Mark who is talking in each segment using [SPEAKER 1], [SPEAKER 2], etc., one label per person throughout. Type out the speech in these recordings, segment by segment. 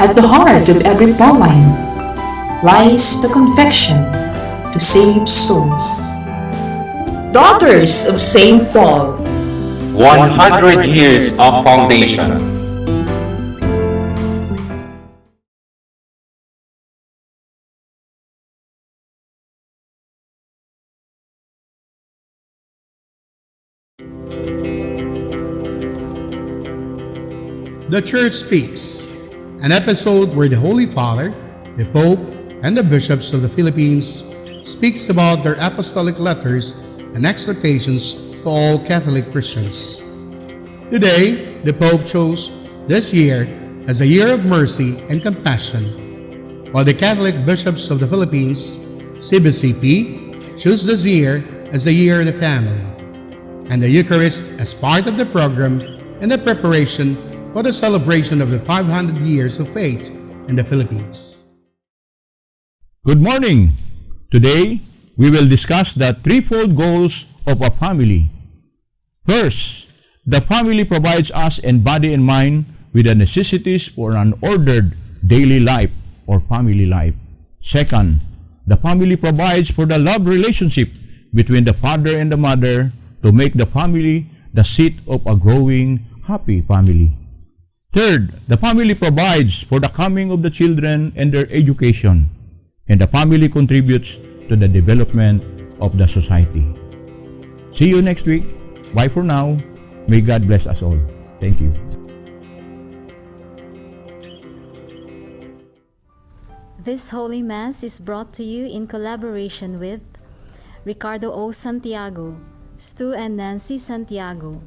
[SPEAKER 1] At the heart of every poem lies the conviction to save souls.
[SPEAKER 2] Daughters of St. Paul,
[SPEAKER 3] 100 years of foundation.
[SPEAKER 4] The Church Speaks, an episode where the Holy Father, the Pope, and the bishops of the Philippines speaks about their apostolic letters and exhortations to all Catholic Christians. Today, the Pope chose this year as a year of mercy and compassion, while the Catholic bishops of the Philippines, CBCP, chose this year as the year of the family, and the Eucharist as part of the program and the preparation for the celebration of the 500 years of faith in the Philippines.
[SPEAKER 5] Good morning! Today, we will discuss the threefold goals of a family. First, the family provides us in body and mind with the necessities for an ordered daily life or family life. Second, the family provides for the love relationship between the father and the mother to make the family the seat of a growing, happy family. Third, the family provides for the coming of the children and their education, and the family contributes to the development of the society. See you next week. Bye for now. May God bless us all. Thank you.
[SPEAKER 6] This Holy Mass is brought to you in collaboration with Ricardo O. Santiago, Stu and Nancy Santiago,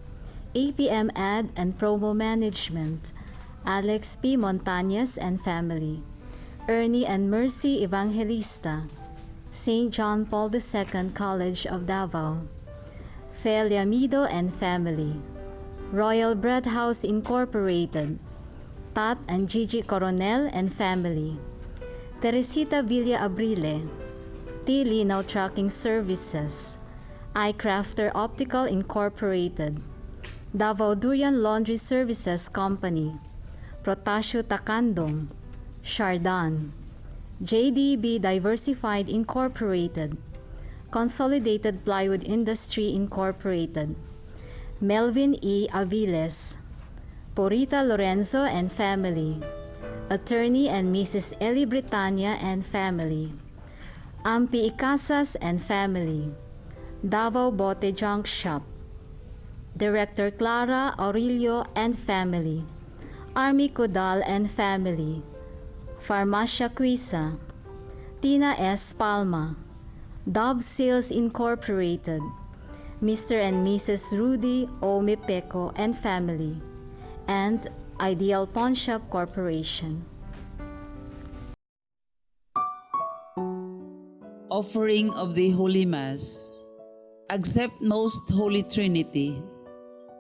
[SPEAKER 6] APM Ad and Promo Management, Alex P. Montañez and family, Ernie and Mercy Evangelista, St. John Paul II College of Davao, Felia Mido and family, Royal Bread House Incorporated, Pat and Gigi Coronel and family, Teresita Villa Abrile, T. Linaw Trucking Services, iCrafter Optical Incorporated, Davao Durian Laundry Services Company, Protasio Takandong, Shardan, JDB Diversified Incorporated, Consolidated Plywood Industry Incorporated, Melvin E. Aviles, Porita Lorenzo and family, Attorney and Mrs. Eli Britannia and family, Ampi Icasas and family, Davao Bote Junk Shop, Director Clara Aurelio and family, Army Codal and family, Farmacia Quisa, Tina S. Palma, Dove Sales Incorporated, Mr. and Mrs. Rudy O. Mipeco and family, and Ideal Pawn Shop Corporation.
[SPEAKER 7] Offering of the Holy Mass. Accept Most Holy Trinity.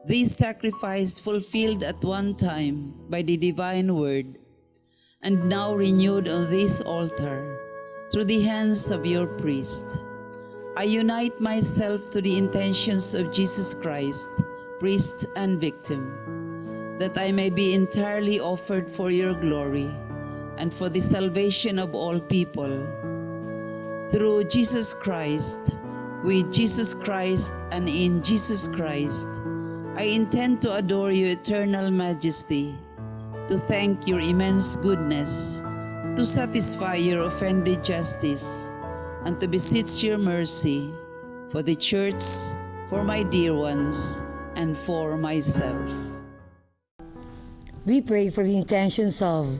[SPEAKER 7] This sacrifice fulfilled at one time by the divine word, and now renewed on this altar through the hands of your priest. I unite myself to the intentions of Jesus Christ, priest and victim, that I may be entirely offered for your glory and for the salvation of all people. Through Jesus Christ, with Jesus Christ, and in Jesus Christ, I intend to adore your eternal majesty, to thank your immense goodness, to satisfy your offended justice, and to beseech your mercy for the Church, for my dear ones, and for myself.
[SPEAKER 8] We pray for the intentions of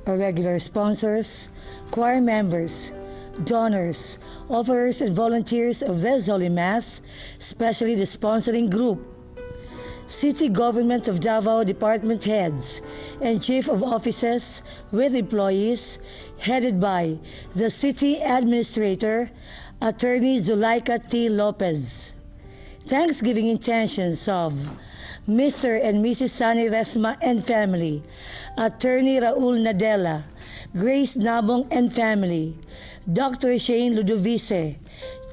[SPEAKER 8] our regular sponsors, choir members, donors, offerers, and volunteers of this Holy Mass, especially the sponsoring group, City Government of Davao Department Heads and Chief of Offices with employees headed by the City Administrator, Attorney Zulaika T. Lopez. Thanksgiving intentions of Mr. and Mrs. Sani Resma and family, Attorney Raul Nadella, Grace Nabong and family, Dr. Shane Ludovice,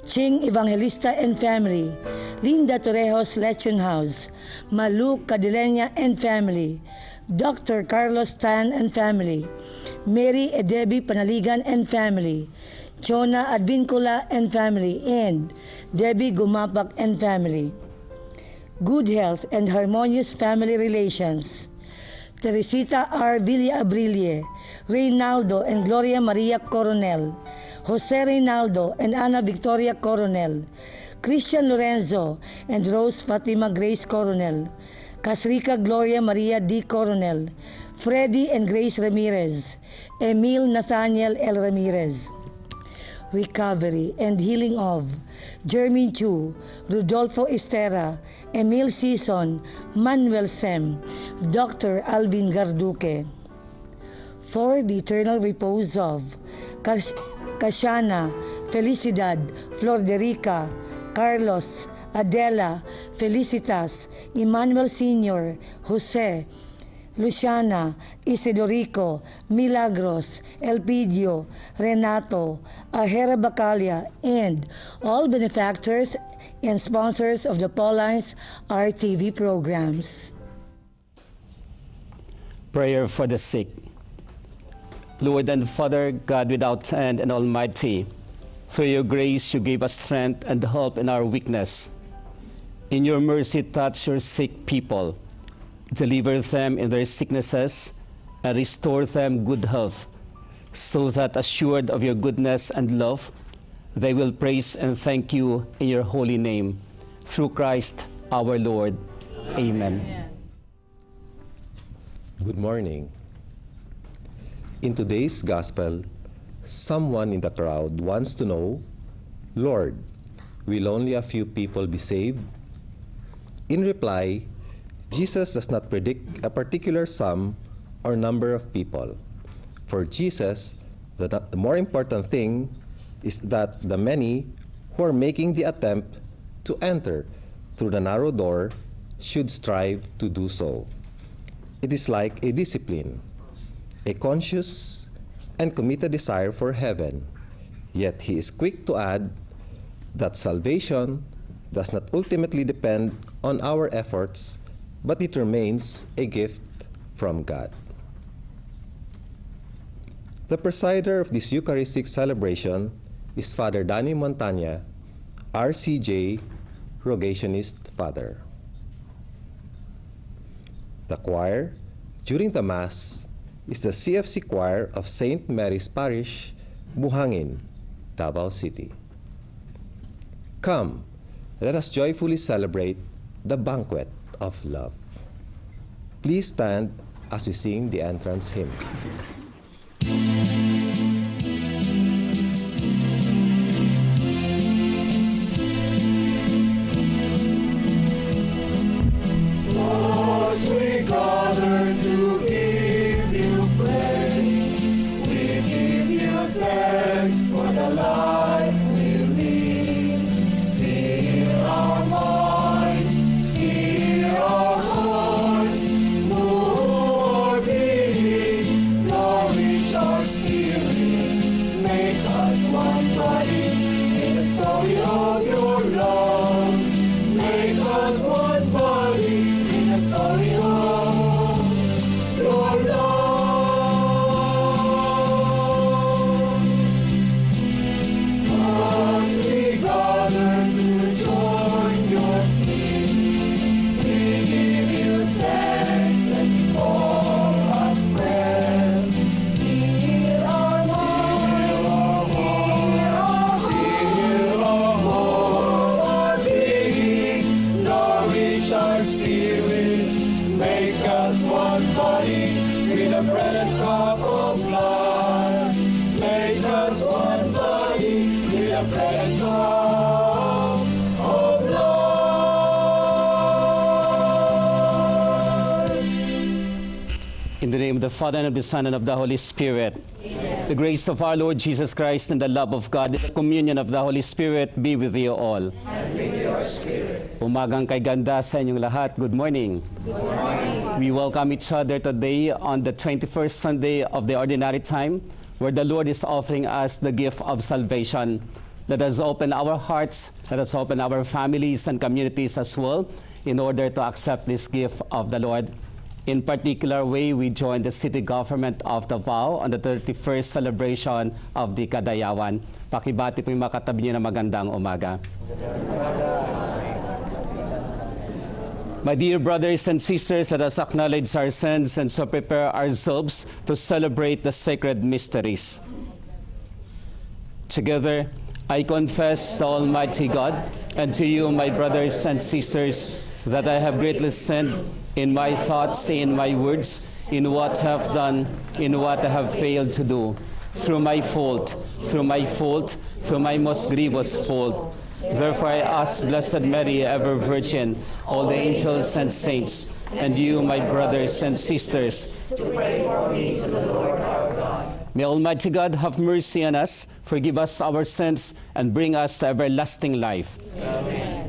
[SPEAKER 8] Ching Evangelista and family, Linda Torrejos Lechon House, Malu Cadilena and family, Dr. Carlos Tan and family, Mary and Debbie Panaligan and family, Chona Advincula and family, and Debbie Gumapak and family. Good health and harmonious family relations. Teresita R. Villa-Abrilie, Reynaldo and Gloria Maria Coronel, Jose Reynaldo and Ana Victoria Coronel, Christian Lorenzo and Rose Fatima Grace Coronel, Casrica Gloria Maria D. Coronel, Freddy and Grace Ramirez, Emil Nathaniel L. Ramirez. Recovery and healing of Jermin Chu, Rodolfo Estera, Emil Sison, Manuel Sem, Dr. Alvin Garduque. For the eternal repose of Kashana, Felicidad, Florderica, Carlos, Adela, Felicitas, Emmanuel Sr., Jose, Luciana, Isidorico, Milagros, Elpidio, Renato, Ahera Bacalia, and all benefactors and sponsors of the Pauline's RTV programs.
[SPEAKER 9] Prayer for the sick. Lord and Father, God without end and almighty, through your grace you gave us strength and help in our weakness. In your mercy touch your sick people. Deliver them in their sicknesses and restore them good health, so that assured of your goodness and love, they will praise and thank you in your holy name. Through Christ our Lord. Amen.
[SPEAKER 10] Good morning. In today's gospel, someone in the crowd wants to know, Lord, will only a few people be saved? In reply, Jesus does not predict a particular sum or number of people. For Jesus, the more important thing is that the many who are making the attempt to enter through the narrow door should strive to do so. It is like a discipline, a conscious and committed desire for heaven. Yet he is quick to add that salvation does not ultimately depend on our efforts, but it remains a gift from God. The presider of this Eucharistic celebration is Father Danny Montagna, RCJ, Rogationist Father. The choir during the Mass is the CFC Choir of St. Mary's Parish, Buhangin, Davao City. Come, let us joyfully celebrate the banquet of love. Please stand as we sing the entrance hymn.
[SPEAKER 11] As we gather to give you praise, we give you thanks for the life we live. Fill our minds, steer our hearts, move our being, nourish our spirit, make us one body in the story of your love. Make us one body in the story of your love. As we gather to join your feast, we give you thanks that you call us friends. Heal our minds, heal our move our being, nourish our spirit, make us one body in the bread and cup of blood. Make us one body in the bread and cup of blood.
[SPEAKER 9] In the name of the Father, and of the Son, and of the Holy Spirit. Amen. The grace of our Lord Jesus Christ and the love of God, and the communion of the Holy Spirit be with you all.
[SPEAKER 11] And with your spirit.
[SPEAKER 9] Umagang kay ganda sa inyong lahat. Good morning.
[SPEAKER 11] Good morning.
[SPEAKER 9] We welcome each other today on the 21st Sunday of the Ordinary Time, where the Lord is offering us the gift of salvation. Let us open our hearts, let us open our families and communities as well, in order to accept this gift of the Lord. In particular way, we joined the city government of Davao on the 31st celebration of the Kadayawan. Pakibati po yung mga katabi niyo na magandang umaga. My dear brothers and sisters, let us acknowledge our sins and so prepare ourselves to celebrate the sacred mysteries. Together, I confess to Almighty God and to you, my brothers and sisters, that I have greatly sinned in my thoughts, in my words, in what I have done, in what I have failed to do, through my fault, through my most grievous fault. Therefore I ask Blessed Mary, ever Virgin, all the angels and saints, and you, my brothers and sisters,
[SPEAKER 11] to pray for me to the Lord our God.
[SPEAKER 9] May Almighty God have mercy on us, forgive us our sins, and bring us to everlasting life.
[SPEAKER 11] Amen.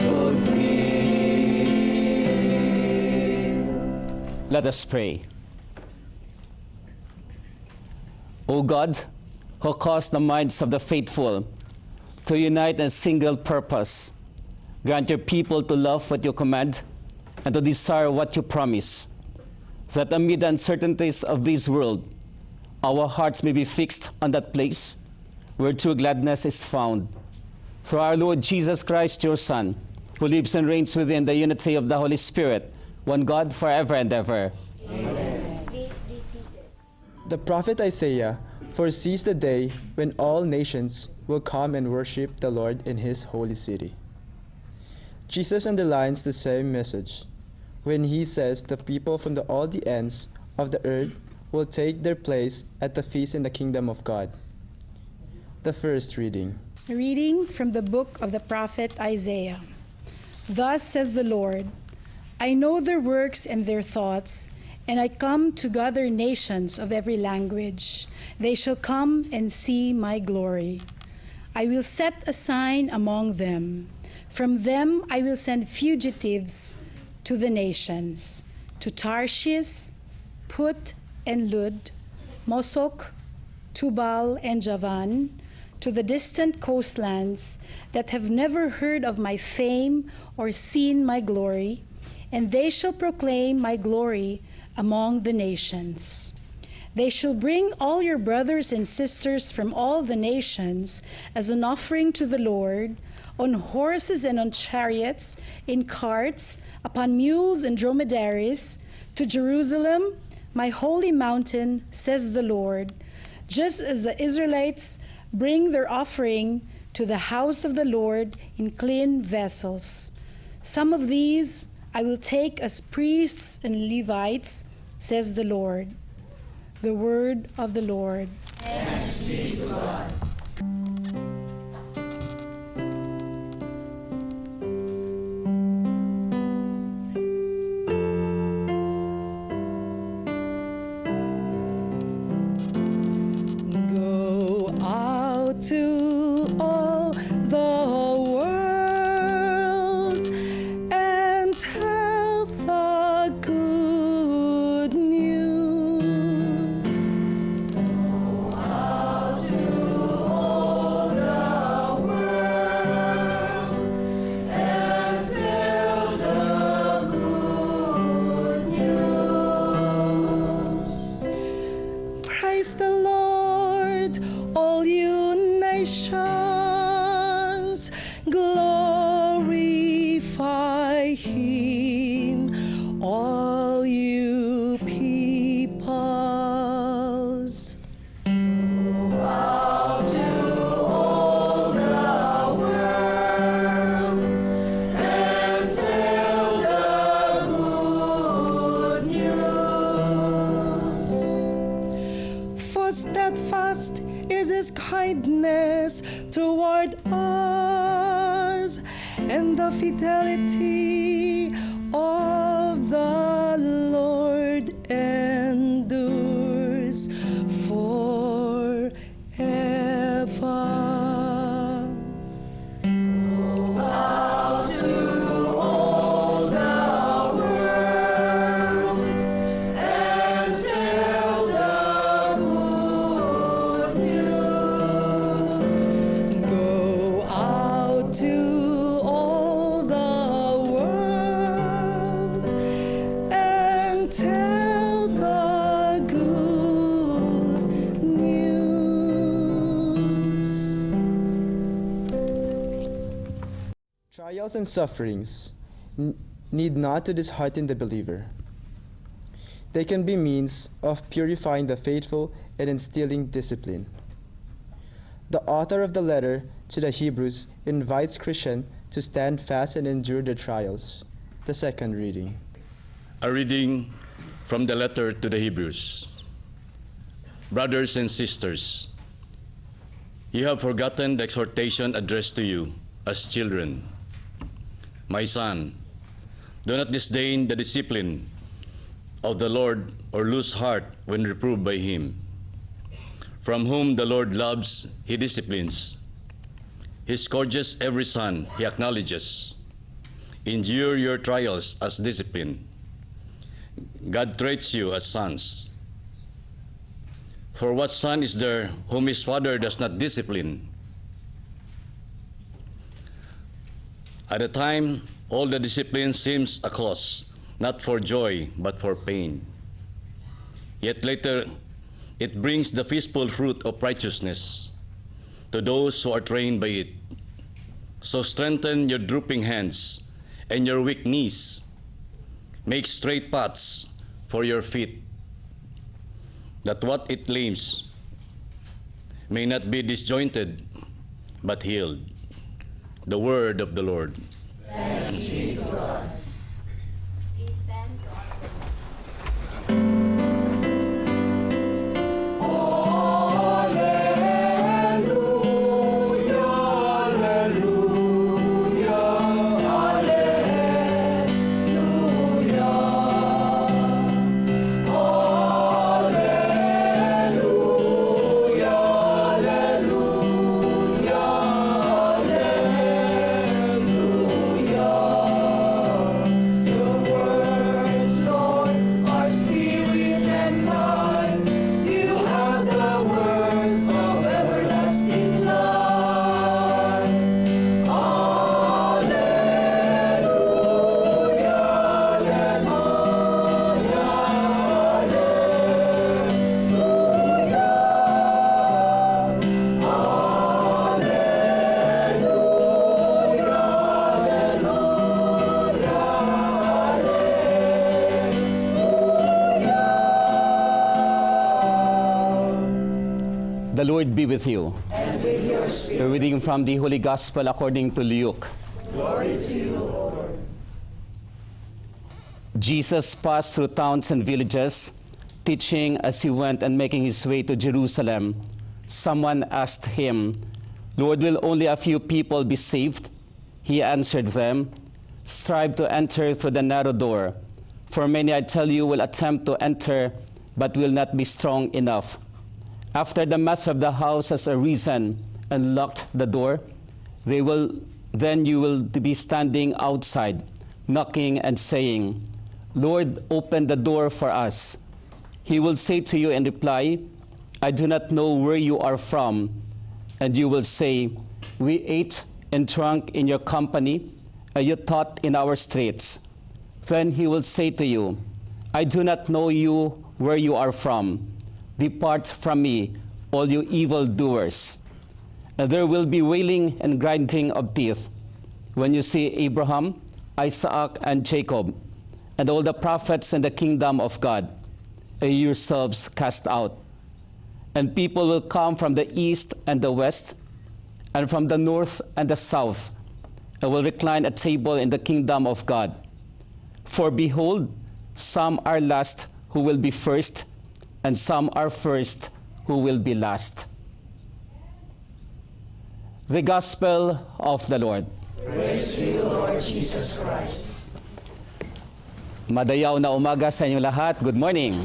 [SPEAKER 11] Good
[SPEAKER 9] Let us pray. O God, who caused the minds of the faithful to unite in a single purpose, grant your people to love what you command and to desire what you promise, so that amid the uncertainties of this world, our hearts may be fixed on that place where true gladness is found. Through our Lord Jesus Christ, your Son, who lives and reigns within the unity of the Holy Spirit, one God, forever and ever.
[SPEAKER 12] Amen. Please be seated. The prophet Isaiah foresees the day when all nations will come and worship the Lord in his holy city. Jesus underlines the same message when he says the people from all the ends of the earth will take their place at the feast in the kingdom of God. The first reading.
[SPEAKER 13] A reading from the book of the prophet Isaiah. Thus says the Lord, I know their works and their thoughts, and I come to gather nations of every language. They shall come and see my glory. I will set a sign among them. From them I will send fugitives to the nations, to Tarshish, Put and Lud, Mosok, Tubal and Javan, to the distant coastlands that have never heard of my fame or seen my glory, and they shall proclaim my glory among the nations. They shall bring all your brothers and sisters from all the nations as an offering to the Lord, on horses and on chariots, in carts, upon mules and dromedaries, to Jerusalem, my holy mountain, says the Lord, just as the Israelites bring their offering to the house of the Lord in clean vessels. Some of these I will take as priests and Levites, says the Lord. The word of the Lord.
[SPEAKER 11] Thanks be to God.
[SPEAKER 13] Go out to all the world and tell the good news. Go out to all the world and tell the good news. Praise the Lord, all you nations, glorify him, all you peoples. Go out to all the world and tell the good news. For steadfast is his kindness toward us, and the fidelity of the Lord endures forever. Go out to all the world and tell the good news. Go out to all the world and tell the good news. Trials and sufferings need not to dishearten the believer. They can be means of purifying the faithful and instilling discipline. The author of the letter to the Hebrews invites Christians to stand fast and endure the trials. The second reading.
[SPEAKER 14] A reading from the letter to the Hebrews. Brothers and sisters, you have forgotten the exhortation addressed to you as children. My son, do not disdain the discipline of the Lord or lose heart when reproved by him. From whom the Lord loves, he disciplines. He scourges every son he acknowledges. Endure your trials as discipline. God treats you as sons. For what son is there whom his father does not discipline? At the time, all the discipline seems a cause, not for joy, but for pain. Yet later, it brings the peaceful fruit of righteousness to those who are trained by it. So strengthen your drooping hands and your weak knees. Make straight paths for your feet, that what it lames may not be disjointed, but healed. The word of the Lord.
[SPEAKER 11] Thanks be to God.
[SPEAKER 6] Please stand to our
[SPEAKER 9] The Lord be with you.
[SPEAKER 11] And with your spirit.
[SPEAKER 9] A reading from the Holy Gospel according to Luke.
[SPEAKER 11] Glory to you, Lord.
[SPEAKER 9] Jesus passed through towns and villages, teaching as he went and making his way to Jerusalem. Someone asked him, "Lord, will only a few people be saved?" He answered them, "Strive to enter through the narrow door. For many, I tell you, will attempt to enter, but will not be strong enough. After the master of the house has arisen and locked the door, then you will be standing outside, knocking and saying, 'Lord, open the door for us.' He will say to you in reply, 'I do not know where you are from.' And you will say, 'We ate and drank in your company, and you taught in our streets.' Then he will say to you, 'I do not know you where you are from. Depart from me, all you evildoers.' And there will be wailing and grinding of teeth when you see Abraham, Isaac, and Jacob, and all the prophets in the kingdom of God, and yourselves cast out. And people will come from the east and the west, and from the north and the south, and will recline at table in the kingdom of God. For behold, some are last who will be first, and some are first who will be last." The Gospel of the Lord.
[SPEAKER 11] Praise to you, Lord Jesus Christ.
[SPEAKER 9] Madayaw na umaga sa inyong lahat. Good morning.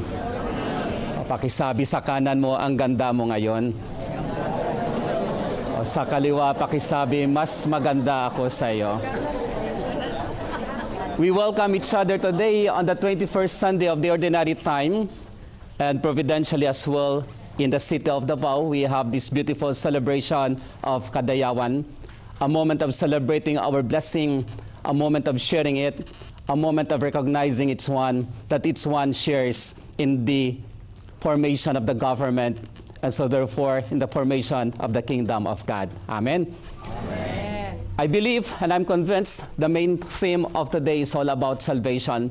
[SPEAKER 9] Pakisabi sa kanan mo, ang ganda mo ngayon. O sa kaliwa, pakisabi, mas maganda ako sa iyo. We welcome each other today on the 21st Sunday of the Ordinary Time, and providentially as well in the city of Davao, we have this beautiful celebration of Kadayawan, a moment of celebrating our blessing, a moment of sharing it, a moment of recognizing that each one shares in the formation of the government, and so therefore in the formation of the kingdom of God. Amen.
[SPEAKER 11] Amen.
[SPEAKER 9] I believe and I'm convinced the main theme of today is all about salvation.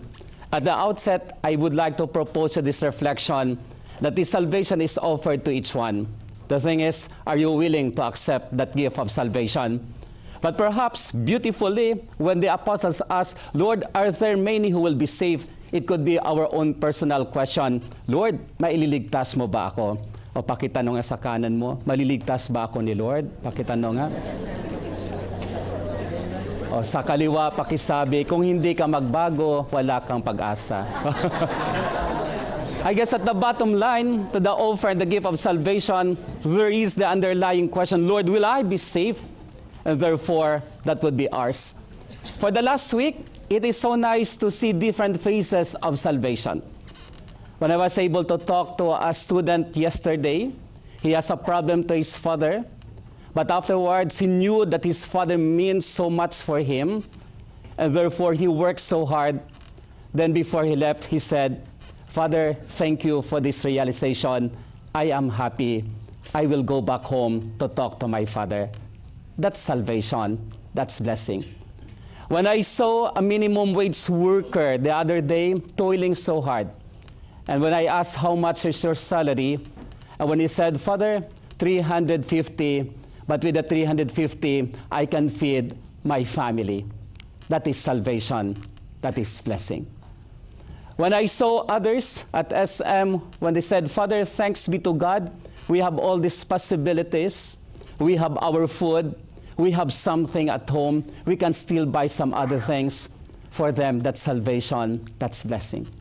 [SPEAKER 9] At the outset, I would like to propose this reflection that this salvation is offered to each one. The thing is, are you willing to accept that gift of salvation? But perhaps beautifully, when the apostles ask, "Lord, are there many who will be saved?" It could be our own personal question, "Lord, maililigtas mo ba ako?" O pakitanong nga sa kanan mo, "Maliligtas ba ako ni Lord?" Pakitanong nga. O sa kaliwa, pakisabi, "Kung hindi ka magbago, wala kang pag-asa." I guess at the bottom line, to the offer and the gift of salvation, there is the underlying question, "Lord, will I be saved?" And therefore, that would be ours. For the last week, it is so nice to see different phases of salvation. When I was able to talk to a student yesterday, he has a problem to his father, but afterwards he knew that his father means so much for him, and therefore he worked so hard. Then before he left, he said, "Father, thank you for this realization. I am happy. I will go back home to talk to my father." That's salvation. That's blessing. When I saw a minimum wage worker the other day toiling so hard, and when I asked how much is your salary, and when he said, "Father, 350, but with the 350, I can feed my family." That is salvation. That is blessing. When I saw others at SM, when they said, "Father, thanks be to God, we have all these possibilities. We have our food. We have something at home. We can still buy some other things." For them, that's salvation. That's blessing.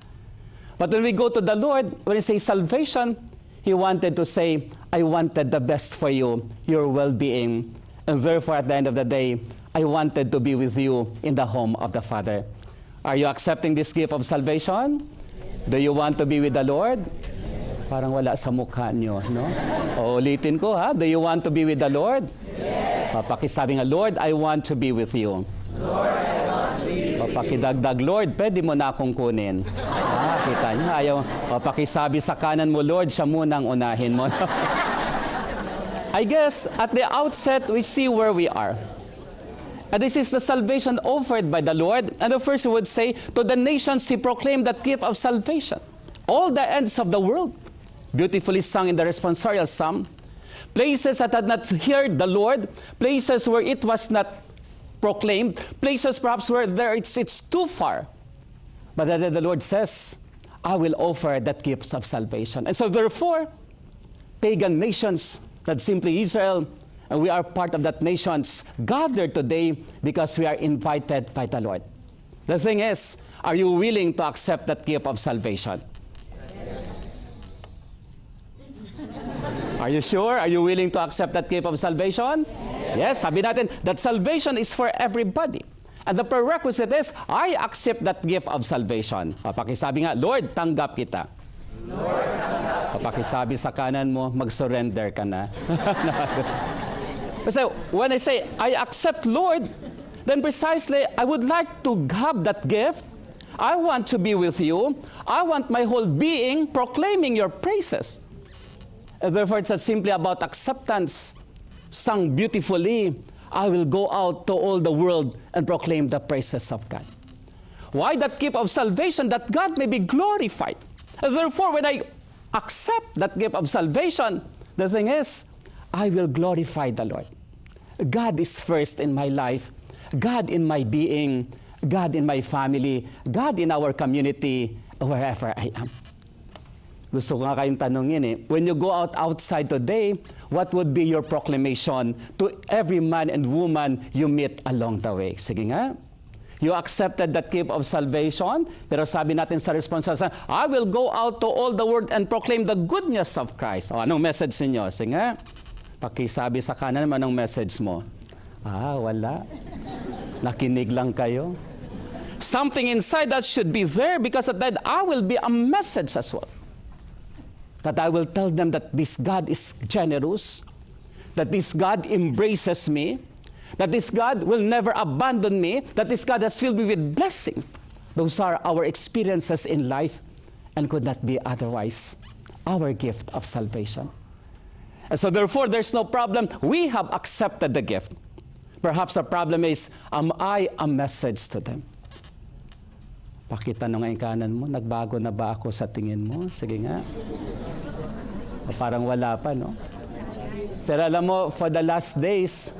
[SPEAKER 9] But when we go to the Lord, when he says salvation, he wanted to say, "I wanted the best for you, your well-being. And therefore, at the end of the day, I wanted to be with you in the home of the Father." Are you accepting this gift of salvation? Yes. Do you want to be with the Lord? Yes. Parang wala sa mukha nyo, no? O, ulitin ko, ha? Do you want to be with the Lord? Yes. Papakisabi nga, "Lord, I want to be with you."
[SPEAKER 11] Lord, I want to be with you.
[SPEAKER 9] Papakidagdag, "Lord, pwede mo na akong kunin." Kita niyo, ayaw. Papakisabi sa kanan mo, "Lord, siya munang unahin mo." I guess, at the outset, we see where we are. And this is the salvation offered by the Lord. And the first would say, to the nations he proclaimed that gift of salvation. All the ends of the world. Beautifully sung in the responsorial psalm. Places that had not heard the Lord. Places where it was not proclaimed. Places perhaps where it's too far. But then the Lord says, "I will offer that gift of salvation." And so therefore, pagan nations, that simply Israel, and we are part of that nations, gathered today because we are invited by the Lord. The thing is, are you willing to accept that gift of salvation? Yes. Are you sure? Are you willing to accept that gift of salvation? Yes. Sabi natin that salvation is for everybody. And the prerequisite is, I accept that gift of salvation. Papakisabi nga, "Lord, tanggap kita." Lord, tanggap. Papakisabi sa kanan mo, mag-surrender ka na. So when I say, "I accept, Lord," then precisely I would like to have that gift. I want to be with you. I want my whole being proclaiming your praises. And therefore, it's not simply about acceptance. Sung beautifully, "I will go out to all the world and proclaim the praises of God." Why that gift of salvation? That God may be glorified. And therefore, when I accept that gift of salvation, the thing is, I will glorify the Lord. God is first in my life. God in my being. God in my family. God in our community, wherever I am. Gusto ko nga kayong tanongin when you go outside today, what would be your proclamation to every man and woman you meet along the way? Sige nga. You accepted that gift of salvation, pero sabi natin sa response, "I will go out to all the world and proclaim the good news of Christ." O, anong message ninyo? Sige nga. Pakisabi sa kanan naman ang message mo. Wala. Nakinig lang kayo. Something inside that should be there, because of that I will be a message as well. That I will tell them that this God is generous, that this God embraces me, that this God will never abandon me, that this God has filled me with blessing. Those are our experiences in life and could not be otherwise. Our gift of salvation. And so therefore, there's no problem. We have accepted the gift. Perhaps the problem is, am I a message to them? Pakita nung ang kanan mo, nagbago na ba ako sa tingin mo? Sige nga. Parang wala pa, no? Pero alam mo, for the last days,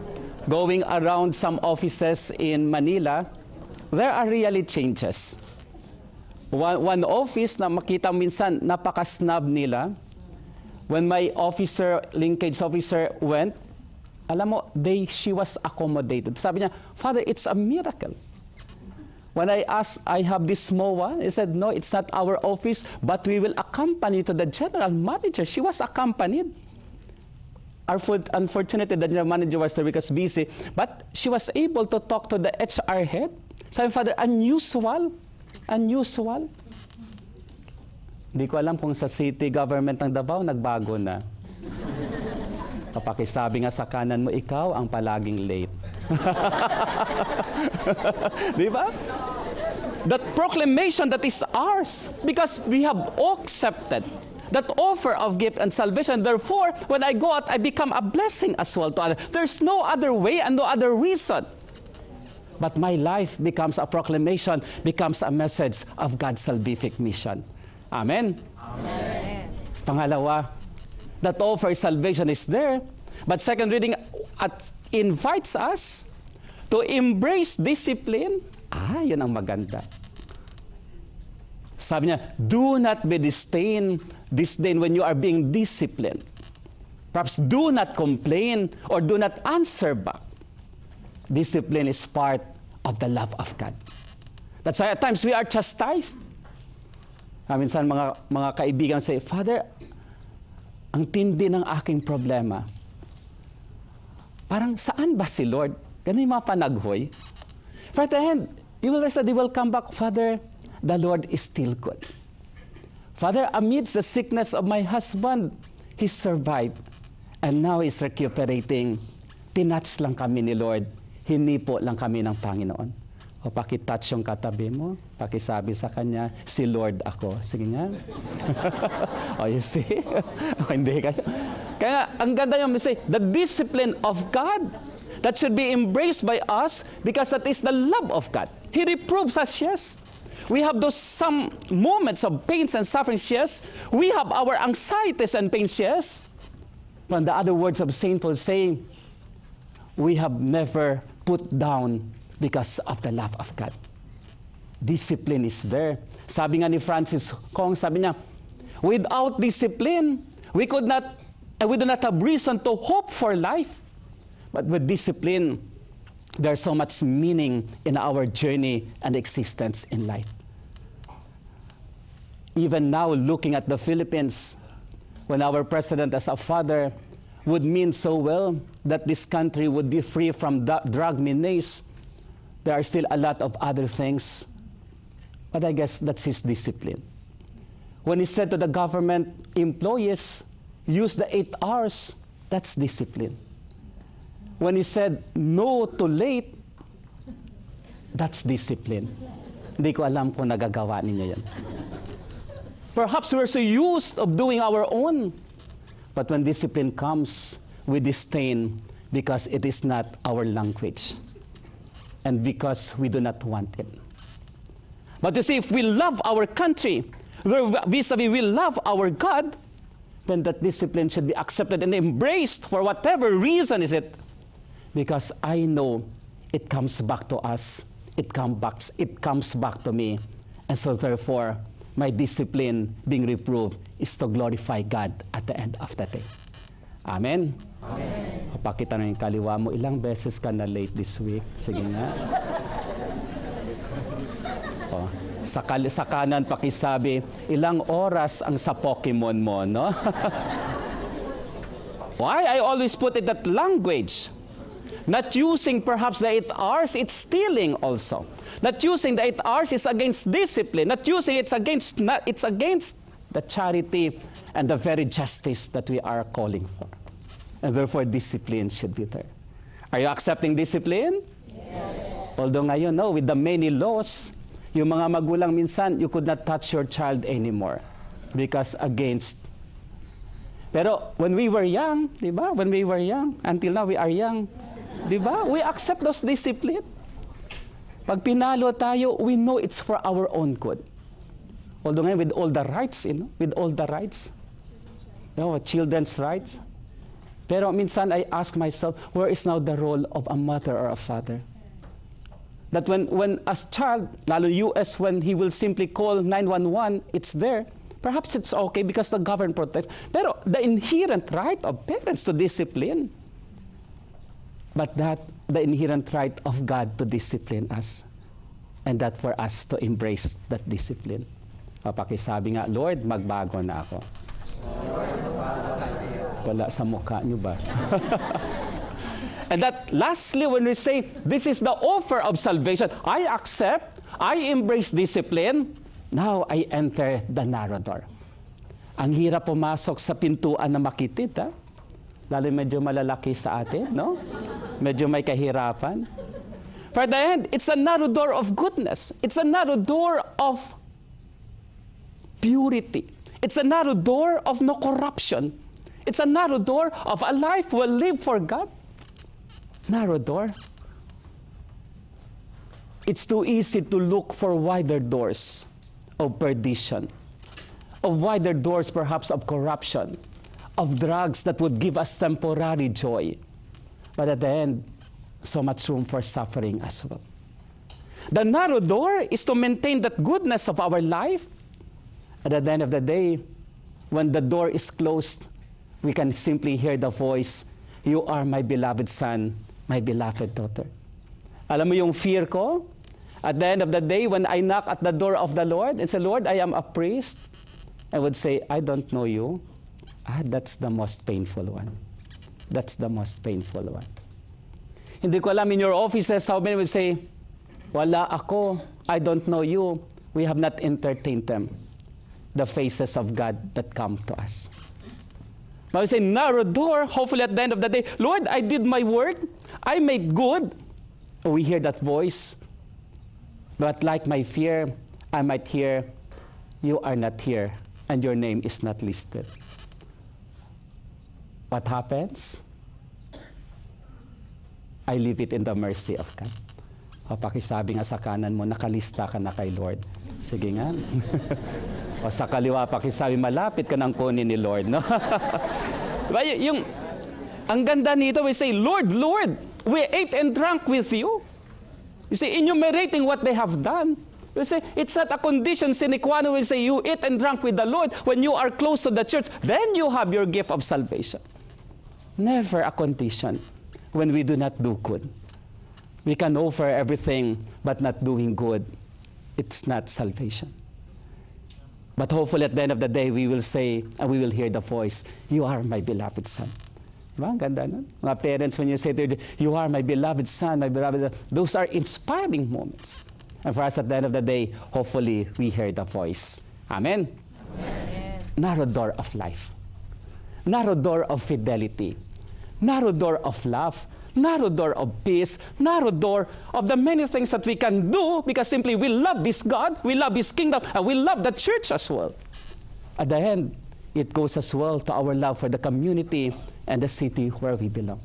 [SPEAKER 9] going around some offices in Manila, there are really changes. One office na makita minsan, napaka-snub nila. When my linkage officer went, alam mo, she was accommodated. Sabi niya, "Father, it's a miracle." When I asked, "I have this MOA," he said, "No, it's not our office, but we will accompany to the general manager." She was accompanied. Unfortunately, the general manager was because busy, but she was able to talk to the HR head. Sabi, "Father, unusual. Hindi ko alam kung sa city government ng Davao, nagbago na. Papakisabi nga sa kanan mo, ikaw ang palaging late. Di ba? That proclamation that is ours because we have accepted that offer of gift and salvation. Therefore, when I go out, I become a blessing as well to others. There's no other way and no other reason. But my life becomes a proclamation, becomes a message of God's salvific mission. Amen?
[SPEAKER 11] Amen.
[SPEAKER 9] Pangalawa, that offer of salvation is there. But second reading invites us to embrace discipline. Yun ang maganda. Sabi niya, do not be disdain when you are being disciplined. Perhaps do not complain or do not answer back. Discipline is part of the love of God. That's why at times we are chastised. Minsan mga kaibigan say, Father, ang tindi ng aking problema. Parang saan ba si Lord? Ganun yung mga panaghoy. But at the end, you will rest that they will come back, Father, the Lord is still good. Father, amidst the sickness of my husband, he survived. And now he's recuperating. Tinatch lang kami ni Lord. Hinipo lang kami ng Panginoon. O pakitouch yung katabi mo. Pakisabi sa kanya, si Lord ako. Sige nga. O you see? O hindi kayo. Kaya ang ganda yung say, the discipline of God that should be embraced by us because that is the love of God. He reproves us, yes. We have those some moments of pains and sufferings, yes. We have our anxieties and pains, yes. But the other words of St. Paul say, we have never put down because of the love of God. Discipline is there. Sabi nga ni Francis Kong, sabi niya, without discipline, we do not have reason to hope for life. But with discipline, there's so much meaning in our journey and existence in life. Even now, looking at the Philippines, when our president as a father would mean so well that this country would be free from drug menace, there are still a lot of other things. But I guess that's his discipline. When he said to the government employees, use the 8 hours, that's discipline. When he said no to late, that's discipline. Hindi ko alam kung nagagawa ninyo yan. Perhaps we're so used of doing our own. But when discipline comes, we disdain because it is not our language. And because we do not want it. But you see, if we love our country, vis-a-vis we love our God, then that discipline should be accepted and embraced for whatever reason is it. Because I know it comes back to us. It comes back to me. And so therefore, my discipline being reproved is to glorify God at the end of the day. Amen? Amen. Pakita na yung kaliwa mo, ilang beses ka na late this week? Sige nga. Sa kanan pakisabi, ilang oras ang sa Pokemon mo, no? Why? I always put it that language. Not using perhaps the 8 hours, it's stealing also. Not using the 8 hours is against discipline. Not using it's against the charity and the very justice that we are calling for. And therefore, discipline should be there. Are you accepting discipline? Yes. Although ngayon, no, with the many laws, yung mga magulang minsan, you could not touch your child anymore because against. Pero when we were young, di ba? When we were young, until now we are young, di ba? We accept those discipline. Pag pinalo tayo, we know it's for our own good. Although ngayon, with all the rights, with all the rights, children's rights. Pero minsan I ask myself, where is now the role of a mother or a father? That when as child, lalo US, when he will simply call 911, it's there. Perhaps it's okay because the government protects. Pero the inherent right of parents to discipline. But that, the inherent right of God to discipline us. And that for us to embrace that discipline. Pakisabi nga, Lord, magbago na ako. Wala sa mukha nyo ba? And that lastly, when we say, this is the offer of salvation, I accept, I embrace discipline, now I enter the narrow door. Ang hirap pumasok sa pintuan na makitid, ha? Lalo medyo malalaki sa atin, no? Medyo may kahirapan. For the end, it's a narrow door of goodness. It's a narrow door of purity. It's a narrow door of no corruption. It's a narrow door of a life well lived for God. Narrow door. It's too easy to look for wider doors of perdition, of wider doors perhaps of corruption, of drugs that would give us temporary joy. But at the end, so much room for suffering as well. The narrow door is to maintain that goodness of our life. And at the end of the day, when the door is closed, we can simply hear the voice, "You are my beloved son, my beloved daughter." Alam mo yung fear ko? At the end of the day, when I knock at the door of the Lord and say, "Lord, I am a priest," I would say, "I don't know you." That's the most painful one. That's the most painful one. Hindi ko alam in your offices how many would say, "Wala ako, I don't know you." We have not entertained them, the faces of God that come to us. But we say, narrow door, hopefully at the end of the day, "Lord, I did my work, I made good." We hear that voice. But like my fear, I might hear, "You are not here, and your name is not listed." What happens? I leave it in the mercy of God. O pakisabi nga sa kanan mo, nakalista ka na kay Lord. Sige nga. O sa kaliwa, pakisabi, malapit ka ng kunin ni Lord. No? Diba, ang ganda nito, we say, "Lord, Lord, we ate and drank with you." You see, enumerating what they have done. We say, it's not a condition sine qua non. We say, you eat and drank with the Lord when you are close to the church. Then you have your gift of salvation. Never a condition when we do not do good. We can offer everything, but not doing good. It's not salvation. But hopefully at the end of the day, we will say, and we will hear the voice, "You are my beloved son." Diba? Ang ganda nun. Mga parents, when you say to them, "You are my beloved son, my beloved," those are inspiring moments. And for us at the end of the day, hopefully we hear the voice. Amen? Amen. Narrow door of life. Narrow door of fidelity. Narrow door of love. Narrow door of peace. Narrow door of the many things that we can do because simply we love this God, we love His kingdom, and we love the church as well. At the end, it goes as well to our love for the community and the city where we belong.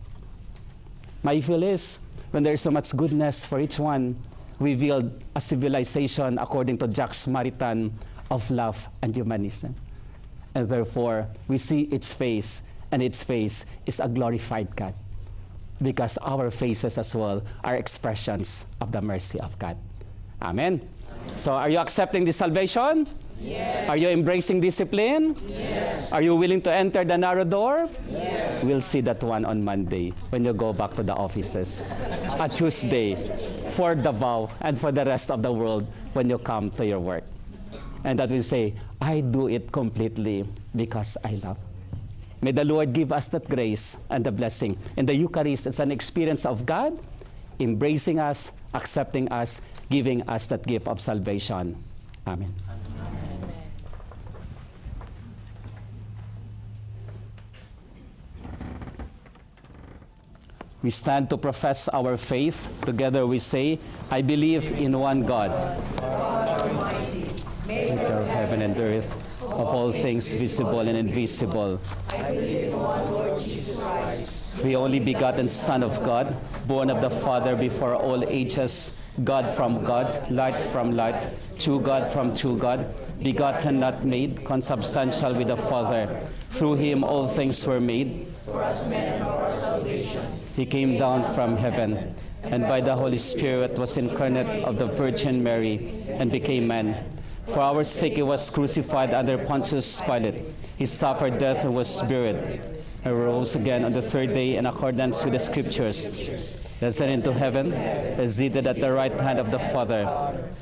[SPEAKER 9] My feel is, when there is so much goodness for each one, we build a civilization according to Jacques Maritain of love and humanism. And therefore, we see its face, and its face is a glorified God. Because our faces as well are expressions of the mercy of God. Amen? So are you accepting this salvation? Yes. Are you embracing discipline? Yes. Are you willing to enter the narrow door? Yes. We'll see that one on Monday when you go back to the offices. A Tuesday for Davao and for the rest of the world when you come to your work. And that will say, "I do it completely because I love." May the Lord give us that grace and the blessing. In the Eucharist, it's an experience of God embracing us, accepting us, giving us that gift of salvation. Amen. We stand to profess our faith. Together we say, "I believe in one God, Almighty, maker of heaven and earth, of all things visible and invisible.
[SPEAKER 11] I believe in one Lord Jesus Christ,
[SPEAKER 9] the only begotten Son of God, born of the Father before all ages, God from God, light from light, true God from true God, begotten, not made, consubstantial with the Father. Through Him all things were made.
[SPEAKER 11] for us men and for our salvation.
[SPEAKER 9] He came down from heaven, and by the Holy Spirit was incarnate of the Virgin Mary, and became man. For our sake He was crucified under Pontius Pilate. He suffered death and was buried, and rose again on the third day in accordance with the Scriptures. Ascended into heaven, is seated at the right hand of the Father.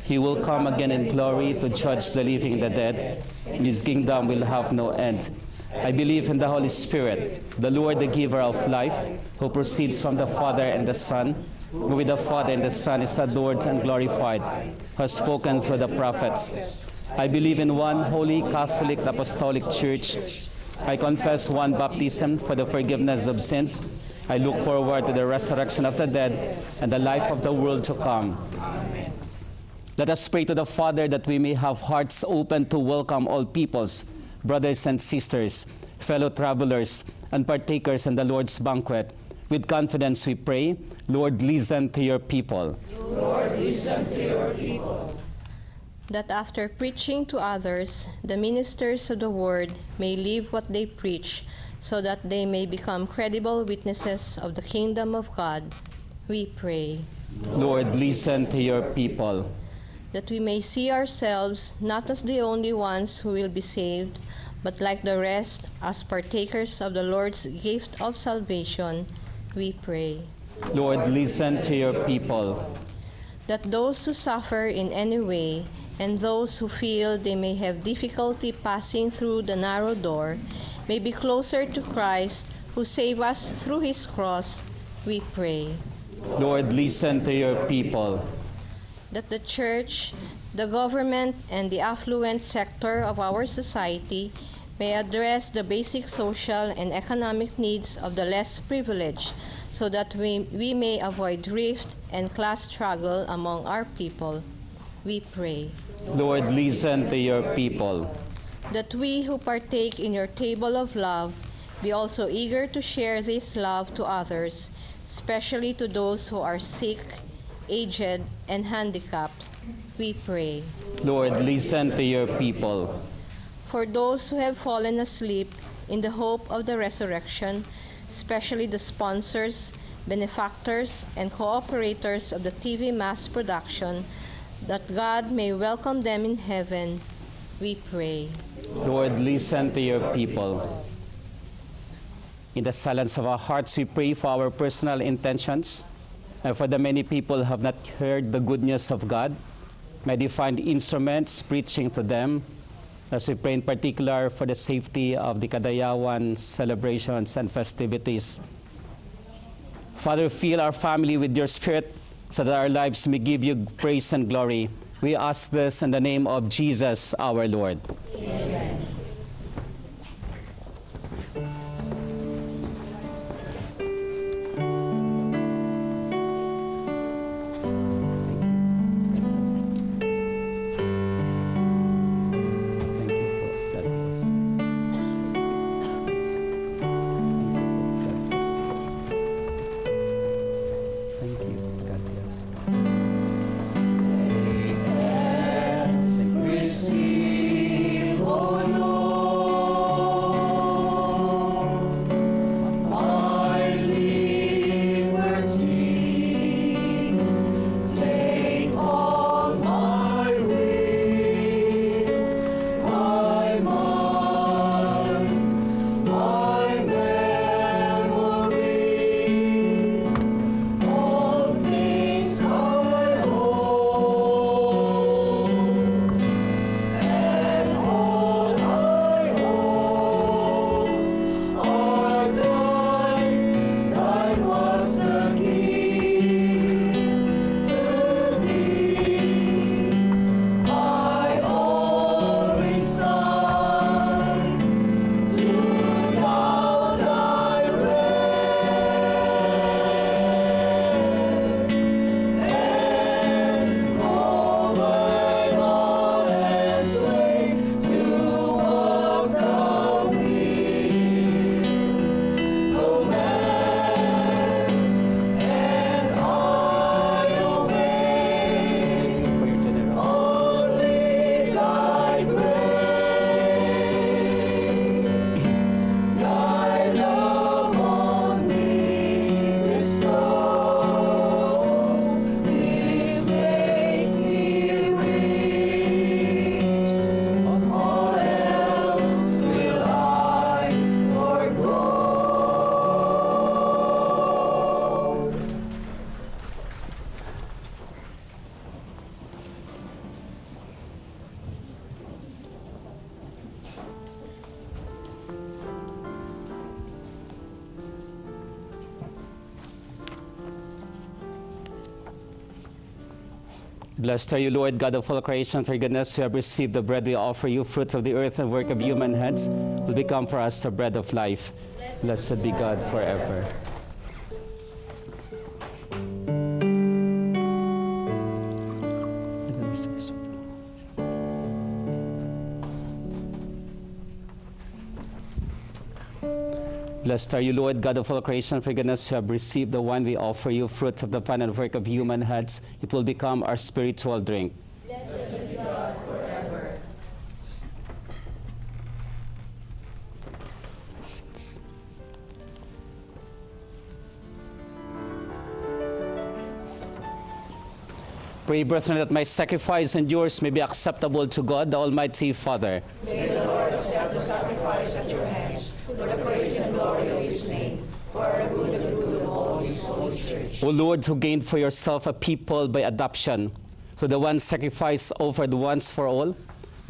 [SPEAKER 9] He will come again in glory to judge the living and the dead. His kingdom will have no end. I believe in the Holy Spirit, the Lord, the giver of life, who proceeds from the Father and the Son, who with the Father and the Son is adored and glorified, who has spoken through the prophets. I believe in one holy Catholic Apostolic Church. I confess one baptism for the forgiveness of sins. I look forward to the resurrection of the dead and the life of the world to come. Let us pray to the Father that we may have hearts open to welcome all peoples, brothers and sisters, fellow travelers, and partakers in the Lord's banquet. With confidence we pray, Lord, listen to your people.
[SPEAKER 11] Lord, listen to your people.
[SPEAKER 6] That after preaching to others, the ministers of the word may live what they preach, so that they may become credible witnesses of the kingdom of God, we pray.
[SPEAKER 9] Lord, listen to your people.
[SPEAKER 6] That we may see ourselves not as the only ones who will be saved, but like the rest, as partakers of the Lord's gift of salvation, we pray.
[SPEAKER 9] Lord, listen to your people.
[SPEAKER 6] That those who suffer in any way, and those who feel they may have difficulty passing through the narrow door, may be closer to Christ, who saved us through his cross, we pray.
[SPEAKER 9] Lord, listen to your people.
[SPEAKER 6] That the Church, the government, and the affluent sector of our society may address the basic social and economic needs of the less privileged, so that we may avoid rift and class struggle among our people, we pray.
[SPEAKER 9] Lord, listen to your people.
[SPEAKER 6] That we who partake in your table of love be also eager to share this love to others, especially to those who are sick, aged, and handicapped, we pray.
[SPEAKER 9] Lord, listen to your people.
[SPEAKER 6] For those who have fallen asleep in the hope of the resurrection, especially the sponsors, benefactors, and cooperators of the TV mass production, that God may welcome them in heaven, we pray.
[SPEAKER 9] Lord, listen to your people. In the silence of our hearts, we pray for our personal intentions and for the many people who have not heard the good news of God. May they find instruments preaching to them, as we pray in particular for the safety of the Kadayawan celebrations and festivities. Father, fill our family with your Spirit so that our lives may give you praise and glory. We ask this in the name of Jesus, our Lord.
[SPEAKER 11] Amen.
[SPEAKER 15] Receive
[SPEAKER 9] Blessed are you, Lord, God of all creation, for goodness, who have received the bread we offer you, fruit of the earth and work of human hands, will become for us the bread of life. Blessed be God forever. Blessed are you, Lord, God of all creation, for goodness, who have received the wine we offer you, fruit of the final work of human hands. It will become our spiritual drink.
[SPEAKER 11] Blessed be God forever.
[SPEAKER 9] Pray, brethren, that my sacrifice and yours may be acceptable to God, the Almighty Father.
[SPEAKER 11] May the Lord accept the sacrifice at your hands, for the praise and glory of his name, for our good and the good of all his holy church.
[SPEAKER 9] O Lord, who gained for yourself a people by adoption, so the one sacrifice offered once for all,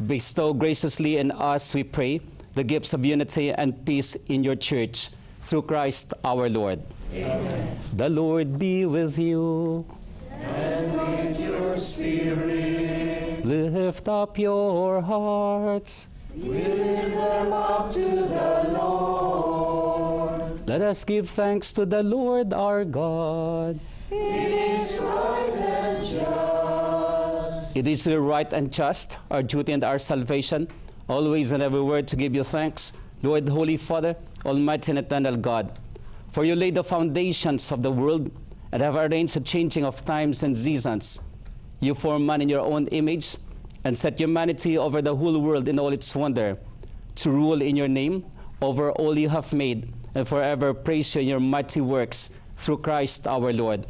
[SPEAKER 9] bestow graciously in us, we pray, the gifts of unity and peace in your church, through Christ our Lord.
[SPEAKER 11] Amen.
[SPEAKER 9] The Lord be with you.
[SPEAKER 11] And with your spirit.
[SPEAKER 9] Lift up your hearts.
[SPEAKER 11] We lift them up to the Lord.
[SPEAKER 9] Let us give thanks to the Lord our God.
[SPEAKER 11] It is right and just.
[SPEAKER 9] It is right and just, our duty and our salvation, always and every word to give you thanks, Lord, Holy Father, Almighty and eternal God. For you laid the foundations of the world and have arranged the changing of times and seasons. You formed man in your own image and set humanity over the whole world in all its wonder, to rule in your name over all you have made, and forever praise you in your mighty works, through Christ our Lord.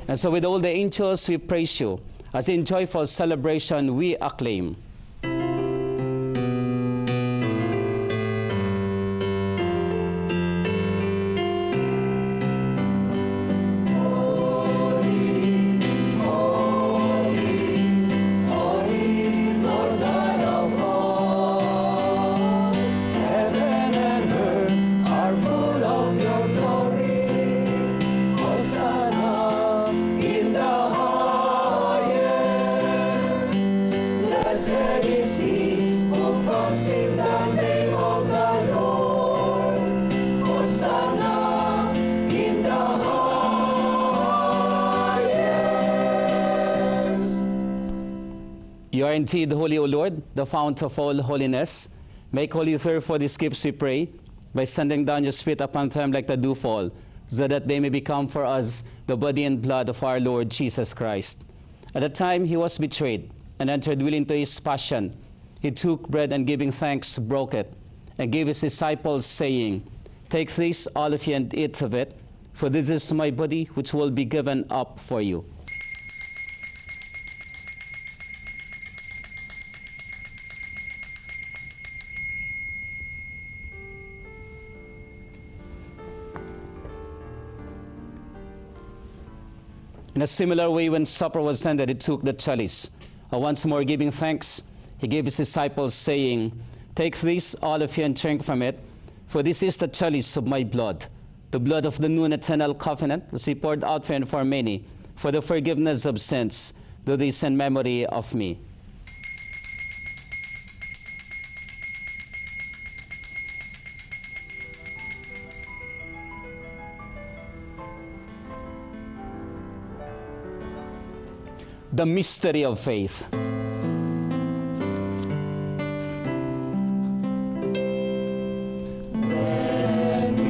[SPEAKER 9] And so with all the angels we praise you, as in joyful celebration we acclaim. You are indeed holy, O Lord, the fount of all holiness. Make holy therefore these gifts, we pray, by sending down your Spirit upon them like the dewfall, so that they may become for us the body and blood of our Lord Jesus Christ. At the time he was betrayed and entered willingly into his passion, he took bread and giving thanks, broke it, and gave his disciples, saying, Take this, all of you, and eat of it, for this is my body, which will be given up for you. In a similar way, when supper was ended, he took the chalice. Once more giving thanks, he gave his disciples, saying, Take this, all of you, and drink from it, for this is the chalice of my blood, the blood of the new and eternal covenant, which he poured out for and for many, for the forgiveness of sins. Do this in memory of me. The mystery of faith.
[SPEAKER 11] When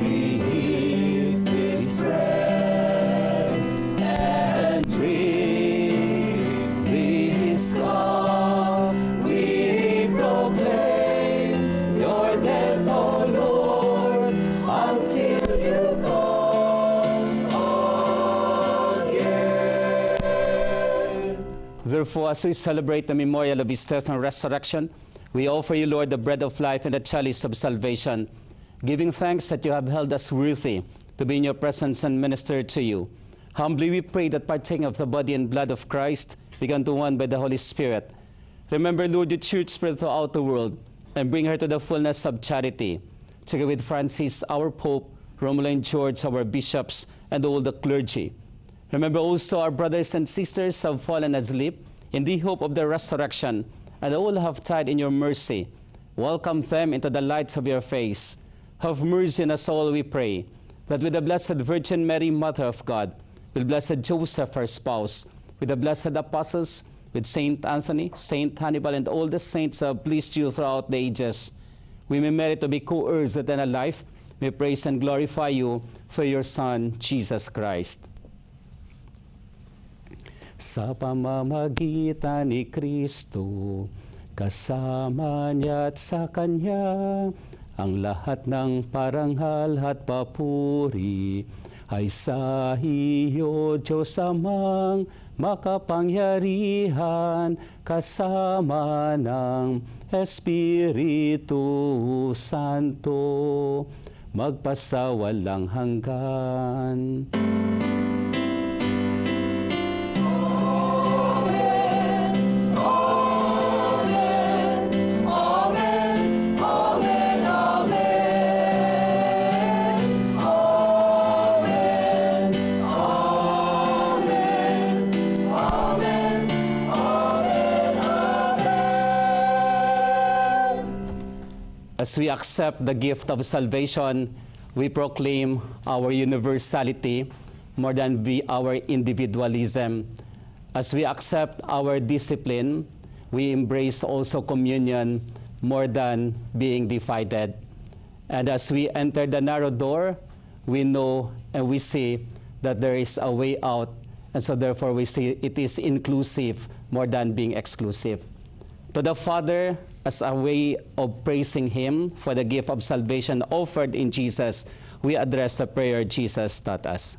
[SPEAKER 11] we eat this bread and drink this cup, we proclaim your death, O Lord, until you come.
[SPEAKER 9] Therefore, as we celebrate the memorial of his death and resurrection, we offer you, Lord, the bread of life and the chalice of salvation, giving thanks that you have held us worthy to be in your presence and minister to you. Humbly we pray that partaking of the body and blood of Christ, begun to one by the Holy Spirit, remember, Lord, your church spread throughout the world, and bring her to the fullness of charity, together with Francis, our Pope, Romulo and George, our bishops, and all the clergy. Remember also our brothers and sisters who have fallen asleep, in the hope of the resurrection, and all who have died in your mercy, welcome them into the light of your face. Have mercy on us all, we pray, that with the Blessed Virgin Mary, Mother of God, with Blessed Joseph, her spouse, with the blessed apostles, with Saint Anthony, Saint Hannibal, and all the saints who have pleased you throughout the ages, we may merit to be co-heirs with eternal life. We praise and glorify you through your Son, Jesus Christ. Sa pamamagitan ni Kristo, kasama niya at sa Kanya, ang lahat ng parangal at papuri ay sa iyo, Diyos Amang makapangyarihan, kasama ng Espiritu Santo, magpasawalang hanggan. As we accept the gift of salvation, we proclaim our universality more than our individualism. As we accept our discipline, we embrace also communion more than being divided. And as we enter the narrow door, we know and we see that there is a way out, and so therefore we see it is inclusive more than being exclusive. To the Father, as a way of praising Him for the gift of salvation offered in Jesus, we address the prayer Jesus taught us.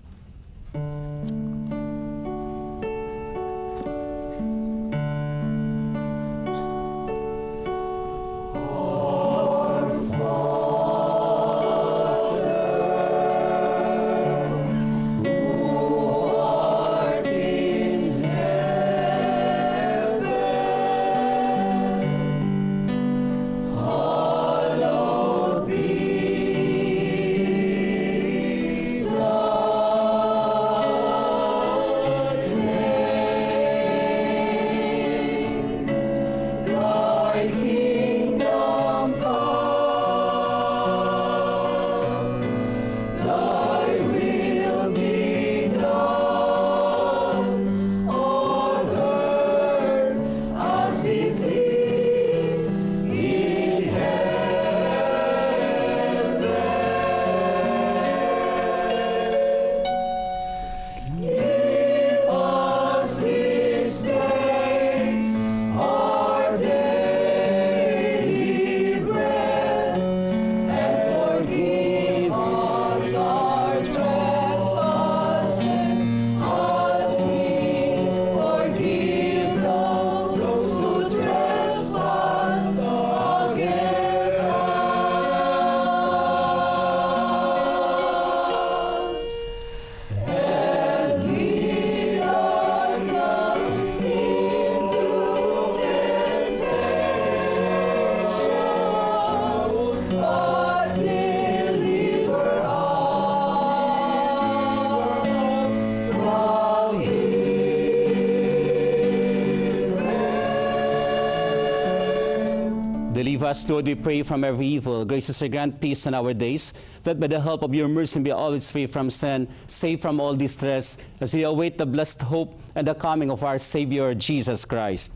[SPEAKER 9] Deliver us, Lord, we pray, from every evil. Graciously grant peace in our days, that by the help of your mercy be always free from sin, safe from all distress, as we await the blessed hope and the coming of our Savior, Jesus Christ.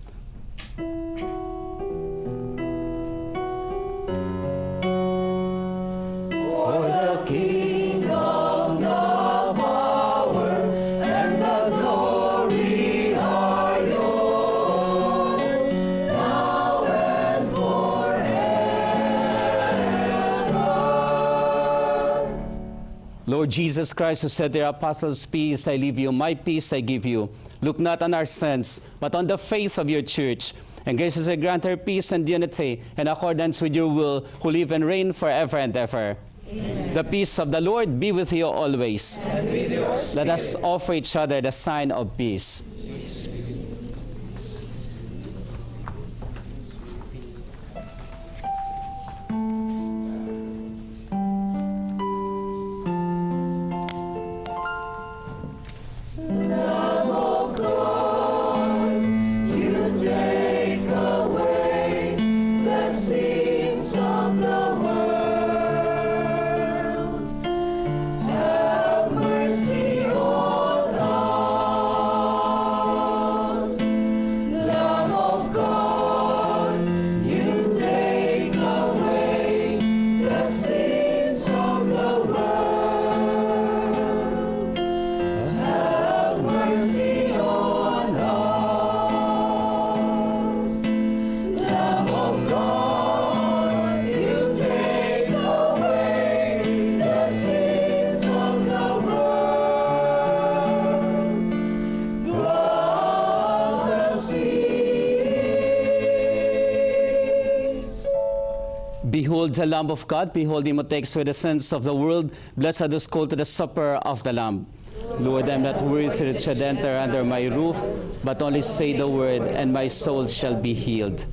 [SPEAKER 11] For the kingdom, the power, and the glory are yours, now and forever.
[SPEAKER 9] Lord Jesus Christ, who said to your apostles, peace I leave you, my peace I give you, look not on our sins, but on the faith of your church, and graciously grant her peace and unity in accordance with your will, who live and reign forever and ever. Amen. The peace of the Lord be with you always.
[SPEAKER 11] And with your spirit.
[SPEAKER 9] Let us offer each other the sign of peace.
[SPEAKER 11] Lamb of God, you world. Have mercy on us. Lamb of God, you take away the sins of the world. Have mercy on us. Lamb of God, you take away the sins of the world. Grant us peace.
[SPEAKER 9] Behold the Lamb of God, behold him who takes away the sins of the world. Blessed are those called to the supper of the Lamb. Lord, I am not worthy that should enter under my roof, but only say the word, and my soul shall be healed.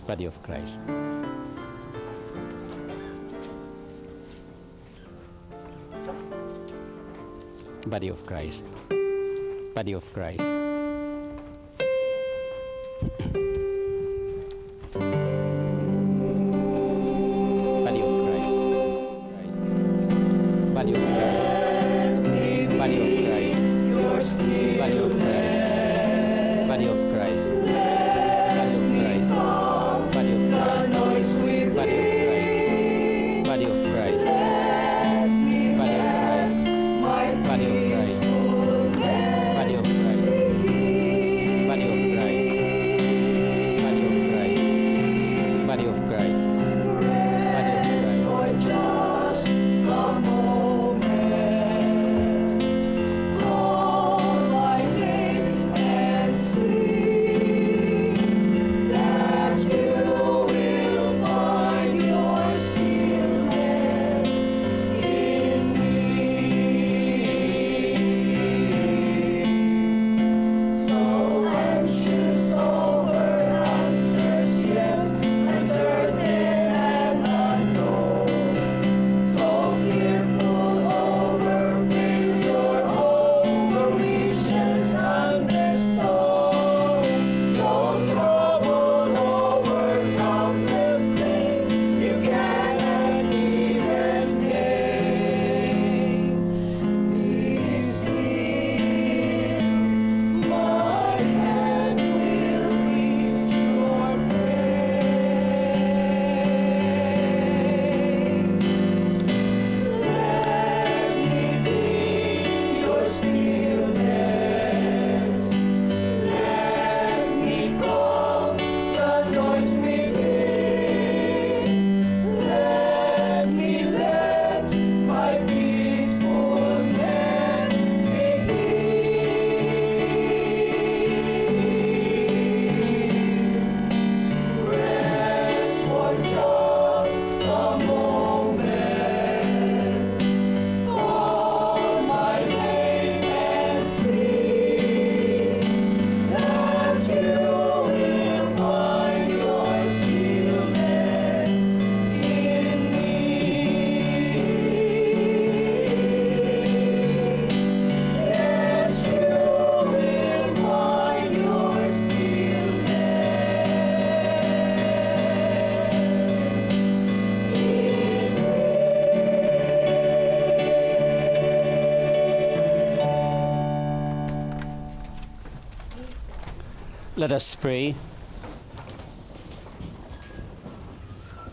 [SPEAKER 9] Body of Christ. Body of Christ. Body of Christ. Body of Christ. Body of Christ. Body of Christ. Body of Christ. Body of Christ. Body of Christ. Body of Christ. Body of Christ. Body of Christ. Body of Christ. Body of Christ. Body of Christ. Body of Christ. Body of Christ. Body of Christ.
[SPEAKER 11] For just a moment, call my name and see that you will find your stillness in me. So anxious over answers yet uncertain and unknown, so fearful over failure, over wishes unbestowed, so troubled over countless things you cannot even name. Be still, my hand will ease your pain. Let me be your stillness. Let me calm the noise within. Let me let my peacefulness begin. Rest for just a moment. Call my name and see that you will find your stillness in me. Yes, you will find your
[SPEAKER 9] Let us pray.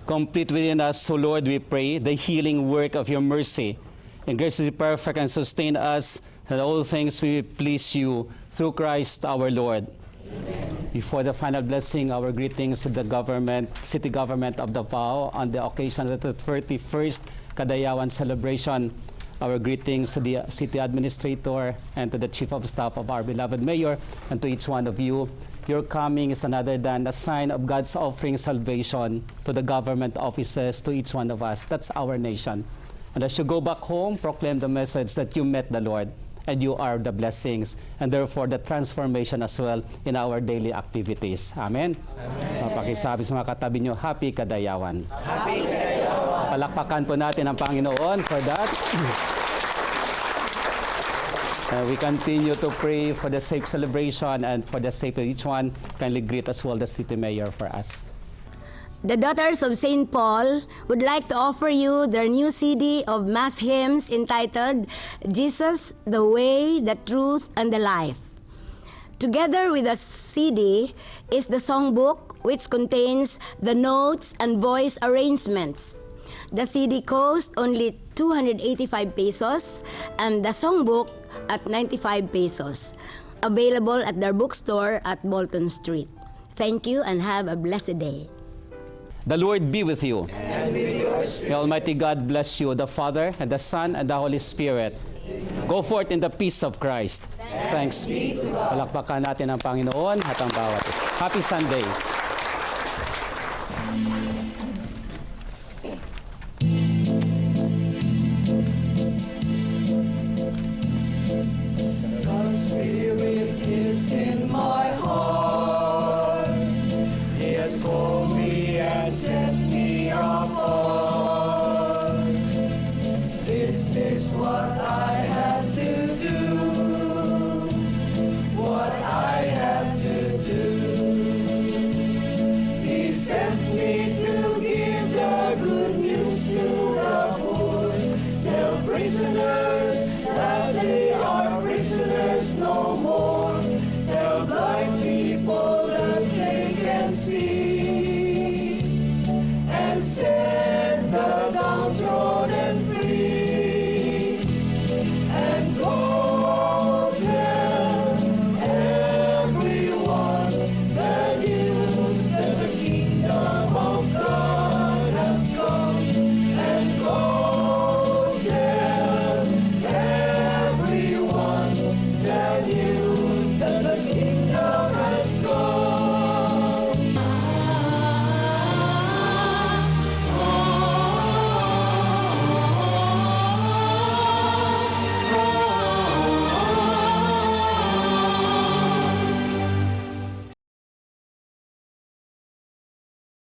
[SPEAKER 9] Complete within us, O Lord, we pray, the healing work of your mercy, and graciously perfect and sustain us, that all things will please you through Christ our Lord. Amen. Before the final blessing, our greetings to the government, city government of Davao on the occasion of the 31st Kadayawan celebration. Our greetings to the city administrator and to the chief of staff of our beloved mayor, and to each one of you. Your coming is another than a sign of God's offering salvation to the government offices, to each one of us. That's our nation. And as you go back home, proclaim the message that you met the Lord and you are the blessings, and therefore the transformation as well in our daily activities. Amen? Amen. Pakisabi sa mga katabi nyo, Happy Kadayawan. Happy Kadayawan. Palakpakan po natin ang Panginoon for that. We continue to pray for the safe celebration and for the safety of each one. Kindly greet as well the city mayor for us.
[SPEAKER 15] The Daughters of St. Paul would like to offer you their new CD of Mass hymns entitled Jesus, the Way, the Truth, and the Life. Together with the CD is the songbook, which contains the notes and voice arrangements. The CD costs only 285 pesos and the songbook at 95 pesos. Available at their bookstore at Bolton Street. Thank you and have a blessed day.
[SPEAKER 9] The Lord be with you.
[SPEAKER 11] And with your spirit.
[SPEAKER 9] May Almighty God bless you, the Father, and the Son, and the Holy Spirit. Go forth in the peace of Christ. Thanks be to God. Palakpakan natin ang Panginoon at ang bawat isa. Happy Sunday.